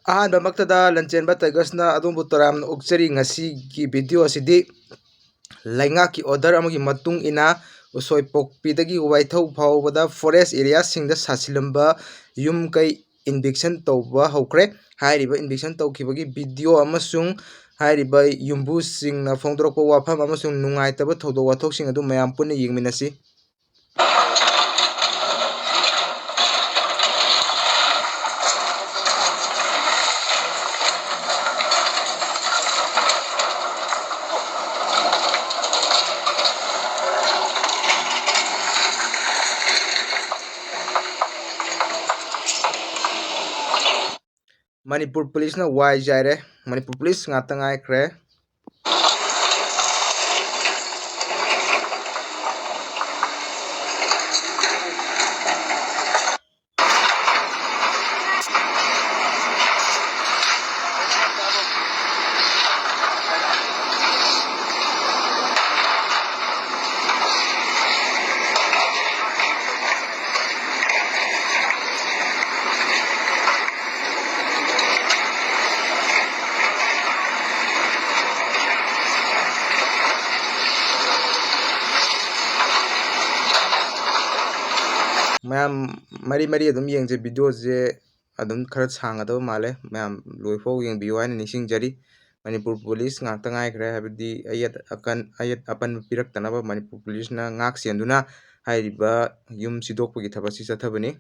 ꯑꯍꯥꯟꯕꯃꯛꯇꯗ ꯂꯟꯆꯦꯟꯕ ꯇꯥꯏꯒꯔꯁꯅ ꯑꯗꯣꯝꯕꯨ ꯇꯔꯥꯝꯅ ꯑꯣꯛꯆꯔꯤ ꯉꯁꯤꯒꯤ ꯚꯤꯗꯤꯑꯣ ꯑꯁꯤꯗꯤ ꯂꯩꯉꯥꯛꯀꯤ ꯑꯣꯔꯗꯔ ꯑꯃꯒꯤ ꯃꯇꯨꯡ ꯏꯟꯅ ꯎꯁꯣꯏꯄꯣꯛꯄꯤꯗꯒꯤ ꯋꯥꯏꯊꯧ ꯐꯥꯎꯕꯗ ꯐꯣꯔꯦꯁ ꯑꯦꯔꯤꯌꯥꯁꯤꯡꯗ ꯁꯥꯁꯤꯜꯂꯝꯕ ꯌꯨꯝ ꯀꯩ ꯏꯟꯚꯤꯛꯁꯟ ꯇꯧꯕ ꯍꯧꯈ꯭ꯔꯦ꯫ ꯍꯥꯏꯔꯤꯕ ꯏꯟꯚꯤꯛꯁꯟ ꯇꯧꯈꯤꯕꯒꯤ ꯚꯤꯗꯤꯑꯣ ꯑꯃꯁꯨꯡ ꯍꯥꯏꯔꯤꯕ ꯌꯨꯝꯕꯨꯁꯤꯡꯅ ꯐꯣꯡꯗꯣꯔꯛꯄ ꯋꯥꯐꯝ ꯑꯃꯁꯨꯡ ꯅꯨꯡꯉꯥꯏꯇꯕ ꯊꯧꯗꯣꯛ ꯋꯥꯊꯣꯛꯁꯤꯡ ꯑꯗꯨ ꯃꯌꯥꯝ ꯄꯨꯟꯅ ꯌꯦꯡꯃꯤꯟꯅꯁꯤ꯫ ꯃꯅꯤꯄꯨꯔ ꯄꯨꯂꯤꯁꯅ ꯋꯥꯏ ꯆꯥꯏꯔꯦ꯫ ꯃꯅꯤꯄꯨꯔ ꯄꯨꯂꯤꯁ ꯉꯥꯛꯇ ꯉꯥꯏꯈ꯭ꯔꯦ꯫ ꯃꯌꯥꯝ ꯃꯔꯤ ꯑꯗꯨꯝ ꯌꯦꯡꯖꯦ꯫ ꯚꯤꯗꯤꯑꯣꯁꯦ ꯑꯗꯨꯝ ꯈꯔ ꯁꯥꯡꯒꯗꯕ ꯃꯥꯜꯂꯦ꯫ ꯃꯌꯥꯝ ꯂꯣꯏꯐꯥꯎ ꯌꯦꯡꯕꯤꯌꯨ ꯍꯥꯏꯅ ꯅꯤꯡꯁꯤꯡꯖꯔꯤ꯫ ꯃꯅꯤꯄꯨꯔ ꯄꯨꯂꯤꯁ ꯉꯥꯛꯇ ꯉꯥꯏꯈ꯭ꯔꯦ, ꯍꯥꯏꯕꯗꯤ ꯑꯌꯦꯠ ꯑꯄꯟ ꯄꯤꯔꯛꯇꯅꯕ ꯃꯅꯤꯄꯨꯔ ꯄꯨꯂꯤꯁꯅ ꯉꯥꯛ ꯁꯦꯟꯗꯨꯅ ꯍꯥꯏꯔꯤꯕ ꯌꯨꯝ ꯁꯤꯗꯣꯛꯄꯒꯤ ꯊꯕꯛꯁꯤ ꯆꯠꯊꯕꯅꯤ꯫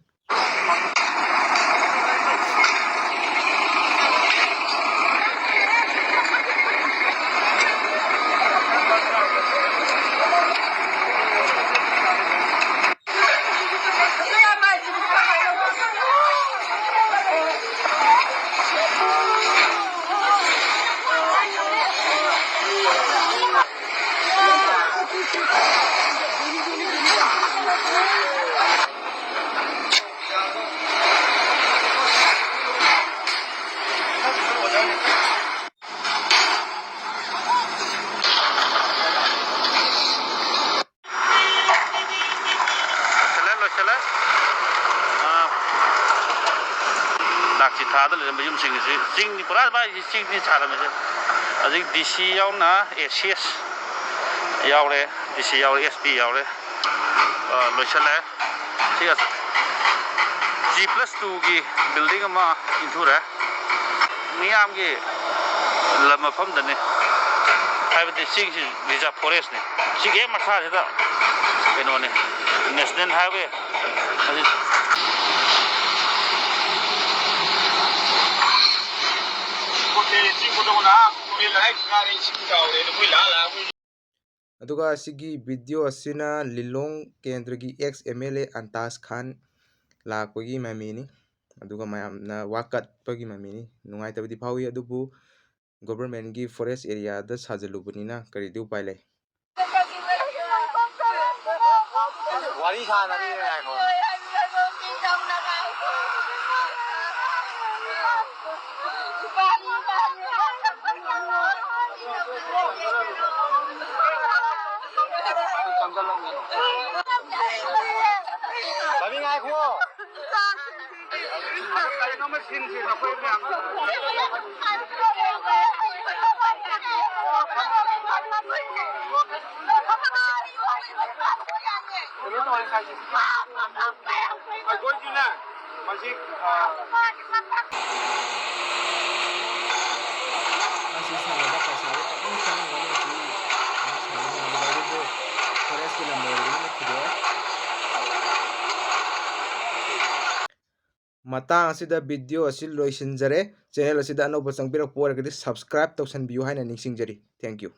ꯂꯥꯛꯁꯤ ꯊꯥꯗ ꯂꯩꯔꯝꯕ ꯌꯨꯝꯁꯤꯡ ꯑꯁꯤ ꯆꯤꯡꯅꯤ, ꯄꯨꯔꯥ ꯆꯤꯡꯅꯤ ꯁꯥꯔꯝꯃꯤꯁꯦ꯫ ꯍꯧꯖꯤꯛ ꯗꯤ.ꯁꯤ ꯌꯥꯎꯅ ꯑꯦ.ꯁꯤ.ꯑꯦꯁ ꯌꯥꯎꯔꯦ, ꯗꯤ.ꯁꯤ ꯌꯥꯎꯔꯦ, ꯑꯦꯁ.ꯄꯤ ꯌꯥꯎꯔꯦ, ꯂꯣꯏꯁꯤꯜꯂꯦ꯫ ꯁꯤꯒ G+2ꯒꯤ ꯕꯤꯜꯗꯤꯡ ꯑꯃ ꯏꯟꯊꯨꯔꯦ꯫ ꯃꯤꯌꯥꯝꯒꯤ ꯂꯝ ꯃꯐꯝꯗꯅꯤ, ꯍꯥꯏꯕꯗꯤ ꯆꯤꯡꯁꯤ ꯔꯤꯖꯥꯔꯚ ꯐꯣꯔꯦꯁꯅꯤ꯫ ꯁꯤꯒꯤ ꯍꯦꯛ ꯃꯈꯥꯁꯤꯗ ꯀꯩꯅꯣꯅꯤ, ꯅꯦꯁꯅꯦꯜ ꯍꯥꯏꯋꯦ꯫ ꯑꯗꯨꯒ ꯑꯁꯤꯒꯤ ꯚꯤꯗꯤꯑꯣ ꯑꯁꯤꯅ ꯂꯤꯂꯣꯡ ꯀꯦꯟꯗ꯭ꯔꯒꯤ ꯑꯦꯛꯁ-MLA ꯑꯟꯇꯥꯖ ꯈꯥꯟ ꯂꯥꯛꯄꯒꯤ ꯃꯃꯤꯅꯤ, ꯑꯗꯨꯒ ꯃꯌꯥꯝꯅ ꯋꯥꯀꯠꯄꯒꯤ ꯃꯃꯤꯅꯤ꯫ ꯅꯨꯡꯉꯥꯏꯇꯕꯗꯤ ꯐꯥꯎꯏ, ꯑꯗꯨꯕꯨ ꯒꯣꯚꯔꯟꯃꯦꯟꯠꯒꯤ ꯐꯣꯔꯦꯁ ꯑꯦꯔꯤꯌꯥꯗ ꯁꯥꯖꯜꯂꯨꯕꯅꯤꯅ ꯀꯔꯤꯗꯤ ꯎꯄꯥꯏ ꯂꯩ꯫ ꯋꯥꯔꯤ ꯁꯥꯟꯅꯔꯤꯅꯦ ꯉꯥꯏꯈꯣ꯫ ꯃꯇꯥꯡ ꯑꯁꯤꯗ ꯚꯤꯗꯤꯑꯣ ꯑꯁꯤ ꯂꯣꯏꯁꯤꯟꯖꯔꯦ꯫ ꯆꯦꯅꯦꯜ ꯑꯁꯤꯗ ꯑꯅꯧꯕ ꯆꯪꯕꯤꯔꯛꯄ ꯑꯣꯏꯔꯒꯗꯤ ꯁꯕꯁꯀ꯭ꯔꯥꯏꯕ ꯇꯧꯁꯟꯕꯤꯌꯨ ꯍꯥꯏꯅ ꯅꯤꯡꯁꯤꯡꯖꯔꯤ꯫ Thank you.